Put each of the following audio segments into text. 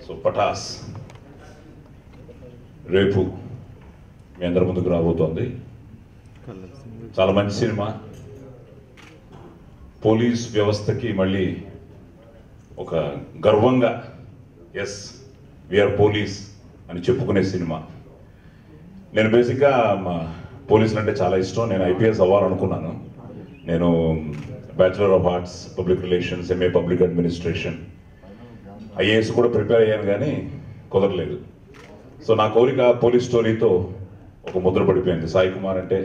So Pataas రేపు మీ అందరి ముందుకు రాబోతోంది. చాలా మంచి సినిమా. పోలీస్ వ్యవస్థకి మళ్ళీ ఒక గర్వంగా ఎస్ వీఆర్ పోలీస్ అని చెప్పుకునే సినిమా. నేను బేసిక్గా పోలీసులు అంటే చాలా ఇష్టం. నేను ఐపీఎస్ అవ్వాలనుకున్నాను. నేను bachelor of arts public relations, MA public administration, IAS కూడా ప్రిపేర్ అయ్యాను కానీ కుదరలేదు. సో నా కోరిక పోలీస్ స్టోరీతో ఒక ముద్ర పడిపోయింది. సాయి కుమార్ అంటే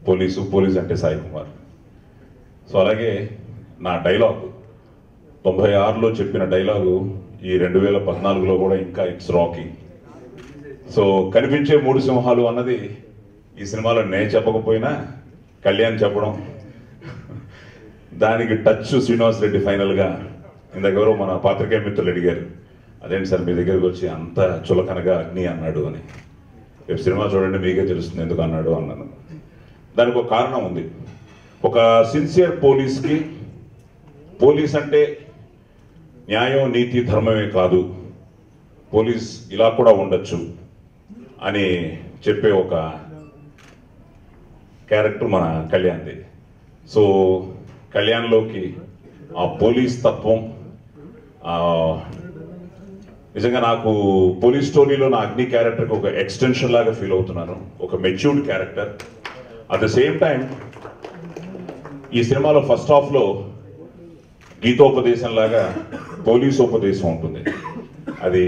పోలీసు, పోలీస్ అంటే సాయి కుమార్. సో అలాగే నా డైలాగు 96లో చెప్పిన డైలాగు ఈ 2014లో కూడా ఇంకా ఇట్స్ రాకింగ్. సో కనిపించే 3 సింహాలు అన్నది ఈ సినిమాలో నేను చెప్పకపోయినా కళ్యాణ్ చెప్పడం, దానికి టచ్ శ్రీనివాస్ రెడ్డి ఫైనల్గా ఇందాకెవరో మన పాత్రికేయ మిత్రులు అడిగారు, అదేంటి సార్ మీ దగ్గరికి వచ్చి అంత చులకనగా అగ్ని అన్నాడు అని. రేపు సినిమా చూడండి మీకే తెలుస్తుంది ఎందుకు అన్నాడు అన్నాను. దానికి ఒక కారణం ఉంది. ఒక సిన్సియర్ పోలీస్కి పోలీస్ అంటే న్యాయం, నీతి, ధర్మమే కాదు, పోలీస్ ఇలా కూడా ఉండొచ్చు అని చెప్పే ఒక క్యారెక్టర్ మన కళ్యాణ్ది. సో కళ్యాణ్లోకి ఆ పోలీస్ తత్వం, నిజంగా నాకు పోలీస్ స్టోరీలో నా అగ్ని క్యారెక్టర్కి ఒక ఎక్స్టెన్షన్ లాగా ఫీల్ అవుతున్నాను. ఒక matured character. At the same time ఈ సినిమాలో ఫస్ట్ హాఫ్లో గీతోపదేశం లాగా పోలీసోపదేశం ఉంటుంది. అది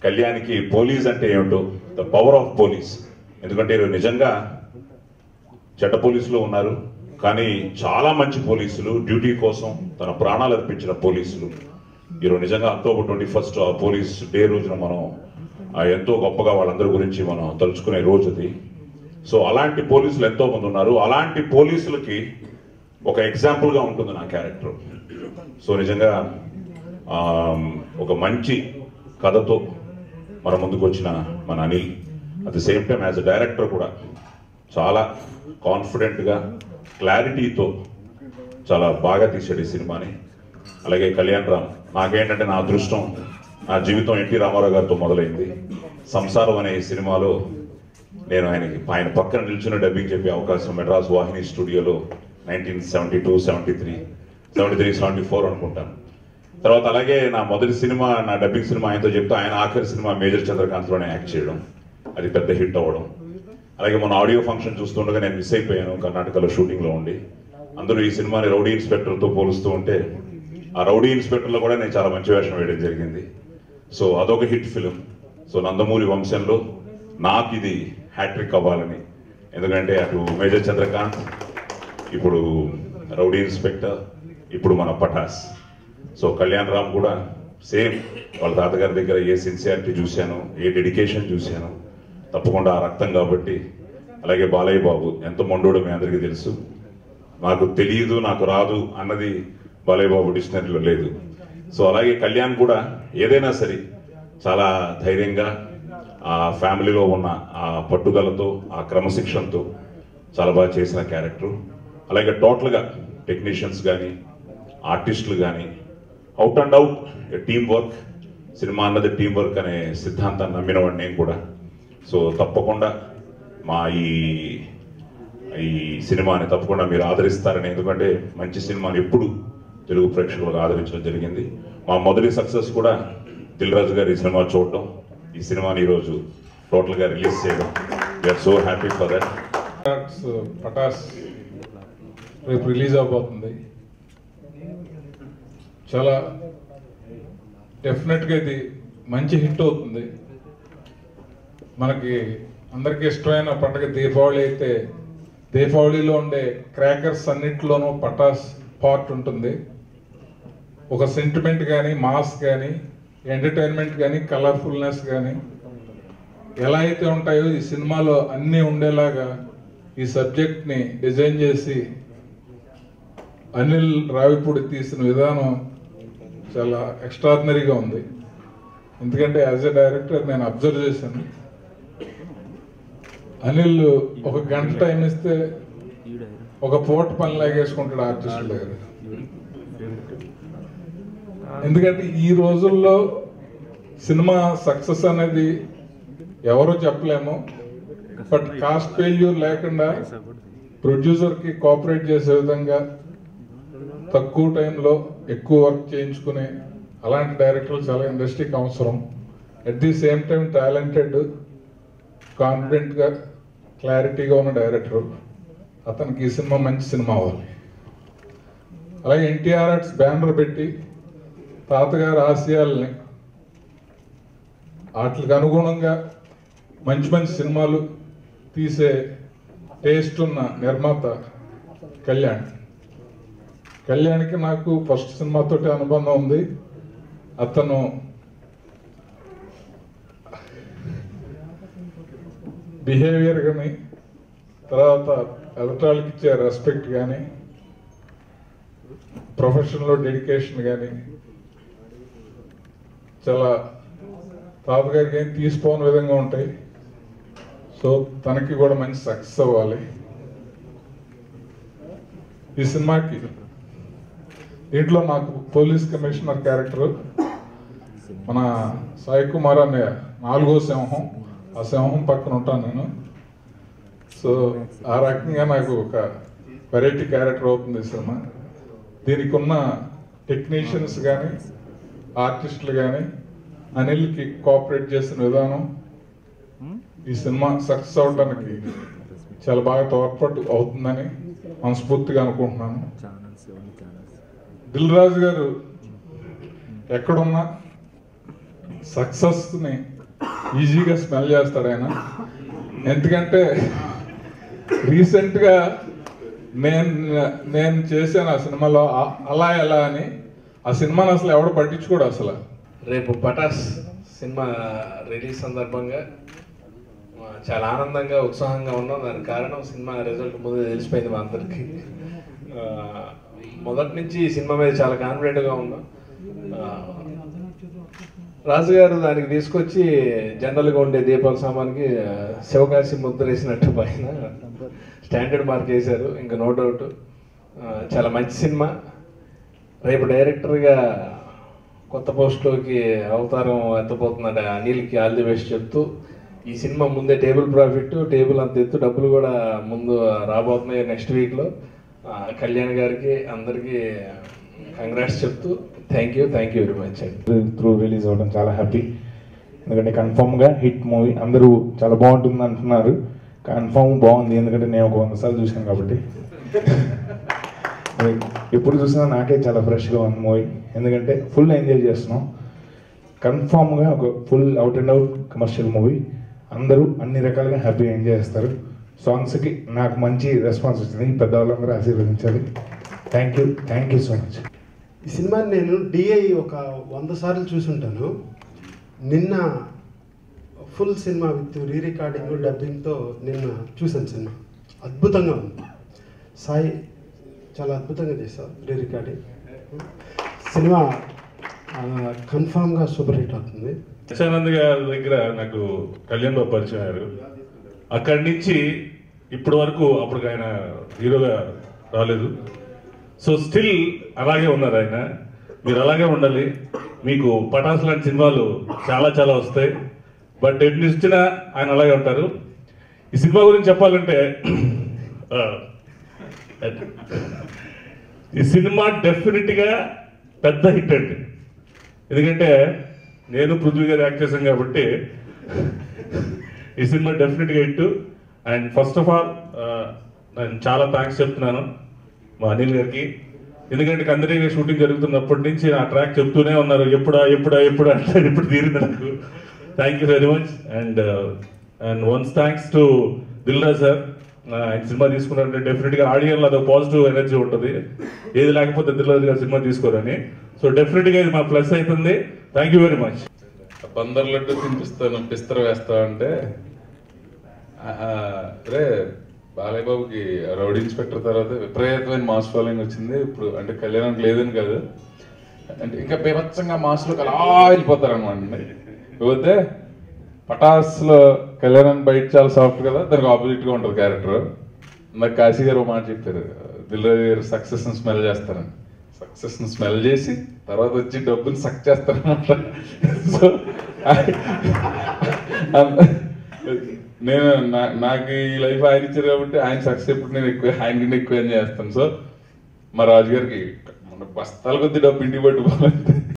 కళ్యాణ్కి పోలీస్ అంటే ఏమిటో, ద పవర్ ఆఫ్ పోలీస్. ఎందుకంటే నిజంగా చెడ్డ పోలీసులు ఉన్నారు, కానీ చాలా మంచి పోలీసులు, డ్యూటీ కోసం తన ప్రాణాలు అర్పించిన పోలీసులు. ఈరోజు నిజంగా అక్టోబర్ 21 ఆ పోలీస్ డే రోజున మనం ఎంతో గొప్పగా వాళ్ళందరి గురించి మనం తలుచుకునే రోజు అది. సో అలాంటి పోలీసులు ఎంతో మంది ఉన్నారు. అలాంటి పోలీసులకి ఒక ఎగ్జాంపుల్గా ఉంటుంది నా క్యారెక్టర్. సో నిజంగా ఒక మంచి కథతో మన ముందుకు వచ్చిన మన Anil, at the same time as a director కూడా చాలా కాన్ఫిడెంట్గా, క్లారిటీతో చాలా బాగా తీశాడు ఈ సినిమాని. అలాగే కళ్యాణ్ రామ్, నాకేంటంటే నా అదృష్టం, నా జీవితం ఎన్టీ రామారావు గారితో మొదలైంది. సంసారం అనే ఈ సినిమాలో నేను ఆయన పక్కన నిల్చున్న డబ్బింగ్ చెప్పే అవకాశం మెడ్రాస్ వాహిని స్టూడియోలో 1972, 73, 74 అనుకుంటాను. తర్వాత అలాగే నా మొదటి సినిమా, నా డబ్బింగ్ సినిమా ఆయనతో చెప్తే ఆయన ఆఖరి సినిమా మేజర్ చంద్రకాంత్లోనే యాక్ట్ చేయడం, అది పెద్ద హిట్ అవ్వడం. అలాగే మన ఆడియో ఫంక్షన్ చూస్తుండగా నేను మిస్ అయిపోయాను కర్ణాటకలో షూటింగ్లో ఉండి. అందరూ ఈ సినిమాని రౌడీ ఇన్స్పెక్టర్తో పోలుస్తూ ఉంటే ఆ రౌడీ ఇన్స్పెక్టర్లో కూడా నేను చాలా మంచి వేషం వేయడం జరిగింది. సో అదొక హిట్ ఫిలిం. సో నందమూరి వంశంలో నాకు ఇది హ్యాట్రిక్ అవ్వాలని, ఎందుకంటే అటు మేజర్ చంద్రకాంత్, ఇప్పుడు రౌడీ ఇన్స్పెక్టర్, ఇప్పుడు మన పటాస్. సో కళ్యాణ్ రామ్ కూడా సేమ్ వాళ్ళ తాతగారి దగ్గర ఏ సిన్సియారిటీ చూశాను, ఏ డెడికేషన్ చూశాను, తప్పకుండా ఆ రక్తం కాబట్టి. అలాగే బాలయ్య బాబు ఎంత మొండోడో మీ అందరికీ తెలుసు. నాకు తెలియదు, నాకు రాదు అన్నది బాలయ్య బాబు డిక్షనరీలో లేదు. సో అలాగే కళ్యాణ్ కూడా ఏదైనా సరే చాలా ధైర్యంగా ఆ ఫ్యామిలీలో ఉన్న ఆ పట్టుదలతో, ఆ క్రమశిక్షణతో చాలా బాగా చేసిన క్యారెక్టర్. అలాగే టోటల్గా టెక్నీషియన్స్ కానీ, ఆర్టిస్టులు కానీ, out and out team work. Cinema అన్నది టీం వర్క్ అనే సిద్ధాంతాన్ని నమ్మినవాడు నేను కూడా. సో తప్పకుండా మా ఈ సినిమాని తప్పకుండా మీరు ఆదరిస్తారని, ఎందుకంటే మంచి సినిమాని ఎప్పుడు తెలుగు ప్రేక్షకులకు ఆదరించడం జరిగింది. మా మొదటి సక్సెస్ కూడా దిల్ రాజు గారు ఈ సినిమా చూడటం, ఈ సినిమాని ఈరోజు టోటల్గా రిలీజ్ చేయడం. We're so happy for that. Pataas రేపు రిలీజ్ అవబోతుంది. చాలా డెఫినెట్గా ఇది మంచి హిట్ అవుతుంది. మనకి అందరికీ ఇష్టమైన పండుగ దీపావళి అయితే దీపావళిలో ఉండే క్రాకర్స్ అన్నింటిలోనూ పటాస్ పార్ట్ ఉంటుంది. ఒక సెంటిమెంట్ కానీ, మాస్ కానీ, ఎంటర్టైన్మెంట్ కానీ, కలర్ఫుల్నెస్ కానీ ఎలా అయితే ఉంటాయో ఈ సినిమాలో అన్నీ ఉండేలాగా ఈ సబ్జెక్ట్ని డిజైన్ చేసి అనిల్ రావిపూడి తీసిన విధానం చాలా ఎక్స్ట్రాడినరీగా ఉంది. ఎందుకంటే యాజ్ ఎ డైరెక్టర్ నేను అబ్జర్వ్ చేశాను, అనిల్ ఒక గంట టైం ఇస్తే ఒక పూట పని లాగేసుకుంటాడు ఆర్టిస్టుల దగ్గర. ఎందుకంటే ఈ రోజుల్లో సినిమా సక్సెస్ అనేది ఎవరో చెప్పలేము, బట్ కాస్ట్ ఫెయిల్యూర్ లేకుండా ప్రొడ్యూసర్కి కోఆపరేట్ చేసే విధంగా తక్కువ టైంలో ఎక్కువ వర్క్ చేయించుకునే అలాంటి డైరెక్టర్లు చాలా ఇండస్ట్రీకి అవసరం. At the same time talented, కాన్ఫిడెంట్గా, క్లారిటీగా ఉన్న డైరెక్టర్. అతనికి ఈ సినిమా మంచి సినిమా అవ్వాలి. అలాగే ఎన్టీఆర్ ఆర్ట్స్ బ్యానర్ పెట్టి తాతగారి ఆశయాల్ని వాటికి అనుగుణంగా మంచి మంచి సినిమాలు తీసే టేస్ట్ ఉన్న నిర్మాత కళ్యాణ్కి నాకు ఫస్ట్ సినిమాతోటి అనుబంధం ఉంది. అతను బిహేవియర్ కానీ, తర్వాత ఎలక్ట్రాలిక్ ఇచ్చే రెస్పెక్ట్ కానీ, ప్రొఫెషన్లో డెడికేషన్ కానీ చాలా తాతగారికి ఏం తీసుకోని విధంగా ఉంటాయి. సో తనకి కూడా మంచి సక్సెస్ అవ్వాలి. ఈ సినిమాకి దీంట్లో నాకు పోలీస్ కమిషనర్ క్యారెక్టర్ మన సాయి కుమార్ అనే 4వ సింహం, ఆ సింహం పక్కన ఉంటాను నేను. సో ఆ రకంగా నాకు ఒక వెరైటీ క్యారెక్టర్ అవుతుంది ఈ సినిమా. దీనికి ఉన్న టెక్నీషియన్స్ కానీ, ఆర్టిస్టులు కానీ అనిల్కి కోఆపరేట్ చేసిన విధానం ఈ సినిమా సక్సెస్ అవడానికి చాలా బాగా తోడ్పాటు అవుతుందని మనస్ఫూర్తిగా అనుకుంటున్నాను. దిల్ రాజు గారు ఎక్కడున్నా సక్సెస్ని ఈజీగా స్మెల్ చేస్తాడు ఆయన. ఎందుకంటే రీసెంట్గా నేను చేశాను ఆ సినిమాలో అలా ఎలా అని. ఆ సినిమాని అసలు ఎవడు పట్టించుకోడు అసలు. రేపు పటాస్ సినిమా రిలీజ్ సందర్భంగా చాలా ఆనందంగా, ఉత్సాహంగా ఉన్నాం. దానికి కారణం సినిమా రిజల్ట్ ముందే తెలిసిపోయింది మా అందరికీ. మొదటి నుంచి ఈ సినిమా మీద చాలా కాన్ఫిడెంట్గా ఉన్నాం. రాజుగారు దానికి తీసుకొచ్చి జనరల్గా ఉండే దీపాల సామాన్కి శివకాశి ముద్ర వేసినట్టు పైన స్టాండర్డ్ మార్క్ వేశారు. ఇంకా నో డౌట్ చాలా మంచి సినిమా. రేపు డైరెక్టర్గా కొత్త పోస్ట్లోకి అవతారం ఎత్తపోతున్నాడు అనిల్కి ఆల్ ది బెస్ట్ చెప్తూ, ఈ సినిమా ముందే టేబుల్ ప్రాఫిట్, టేబుల్ అంత ఎత్తు డబ్బులు కూడా ముందు రాబోతున్నాయి నెక్స్ట్ వీక్లో. కళ్యాణ్ గారికి అందరికీ కంగ్రాట్స్ చెప్తూ thank you very much. Through release అవ్వడం చాలా హ్యాపీ. ఎందుకంటే కన్ఫామ్గా హిట్ మూవీ. అందరూ చాలా బాగుంటుంది అంటున్నారు, కన్ఫామ్ బాగుంది. ఎందుకంటే నేను ఒక 100 సార్లు చూశాను కాబట్టి ఎప్పుడు చూసినా నాకే చాలా ఫ్రెష్గా ఉంది మూవీ. ఎందుకంటే ఫుల్ ఎంజాయ్ చేస్తున్నాం. కన్ఫామ్గా ఒక full out and out commercial movie. అందరూ అన్ని రకాలుగా హ్యాపీగా ఎంజాయ్ చేస్తారు. సాంగ్స్కి నాకు మంచి రెస్పాన్స్ వచ్చింది. పెద్దవాళ్ళందరూ ఆశీర్వదించాలి. Thank you so much. ఈ సినిమాని నేను డిఐ ఒక 100 సార్లు చూసుంటాను. నిన్న full cinema with re recording, డబ్బింగ్తో నిన్న చూసాను. సినిమా అద్భుతంగా ఉంది. సాయి చాలా అద్భుతంగా చేశారు రీ రికార్డింగ్. సినిమా కన్ఫామ్గా సూపర్ హిట్ అవుతుంది. సత్యానంద్ గారి దగ్గర నాకు కళ్యాణ్ బాబు పరిచయం అయ్యారు. అక్కడి నుంచి ఇప్పటి వరకు అప్పుడు ఆయన హీరోగా రాలేదు. సో స్టిల్ అలాగే ఉన్నారు ఆయన. మీరు అలాగే ఉండాలి. మీకు పటాస్ లాంటి సినిమాలు చాలా వస్తాయి. బట్ ఎన్ని ఇచ్చినా ఆయన అలాగే ఉంటారు. ఈ సినిమా గురించి చెప్పాలంటే ఈ సినిమా డెఫినెట్గా పెద్ద హిట్ అండి. ఎందుకంటే నేను పృథ్వీ గారు యాక్ట్ చేశాను కాబట్టి ఈ సినిమా డెఫినెట్గా hit. And first of all నేను చాలా థ్యాంక్స్ చెప్తున్నాను మా అనిల్ గారికి. ఎందుకంటే కందరిగా షూటింగ్ జరుగుతున్నప్పటి నుంచి ఆ ట్రాక్ చెప్తూనే ఉన్నారు, ఎప్పుడా అంటే ఇప్పుడు తీరింది నాకు. Thank you very much. And once thanks to Dil Raju sir. ఆయన సినిమా తీసుకున్నారంటే డెఫినెట్గా ఆడియన్లో అదొక పాజిటివ్ ఎనర్జీ ఉంటుంది. ఏది లేకపోతే దిల్ రాజు గారు సినిమా తీసుకోరని. సో డెఫినెట్గా ఇది మా ప్లస్ అవుతుంది. Thank you very much. Bandar laddu తినిపిస్తాను, పిస్తర వేస్తా అంటే అరే బాలయ్య బాబుకి రౌడీ ఇన్స్పెక్టర్ తర్వాత విపరీతమైన మాస్ ఫాలోయింగ్ వచ్చింది. ఇప్పుడు అంటే కళ్యాణానికి లేదని కాదు, అంటే ఇంకా బీభత్సంగా మాస్లోకి అలా వెళ్ళిపోతారు అనమాట. పోతే పటాస్లో కళ్యాణం బయట చాలా సాఫ్ట్ కదా, దానికి ఆపోజిట్గా ఉంటుంది క్యారెక్టర్. నాకు కాశీ గారు ఒక మాట చెప్పారు, దిల్ రాజు గారు సక్సెస్ని స్మెల్ చేస్తారని. సక్సెస్ని స్మెల్ చేసి తర్వాత వచ్చి డబ్బుని సక్ చేస్తారనమాట. సో నేను నాకు ఈ లైఫ్ ఆయన ఇచ్చారు కాబట్టి ఆయన సక్సెస్ ఇప్పుడు నేను ఎక్కువ ఆయన కింద ఎక్కువ చేస్తాను. సో మా రాజు గారికి మన బస్తాల కొద్ది డబ్బు ఇంటికి పట్టుకోవాలి.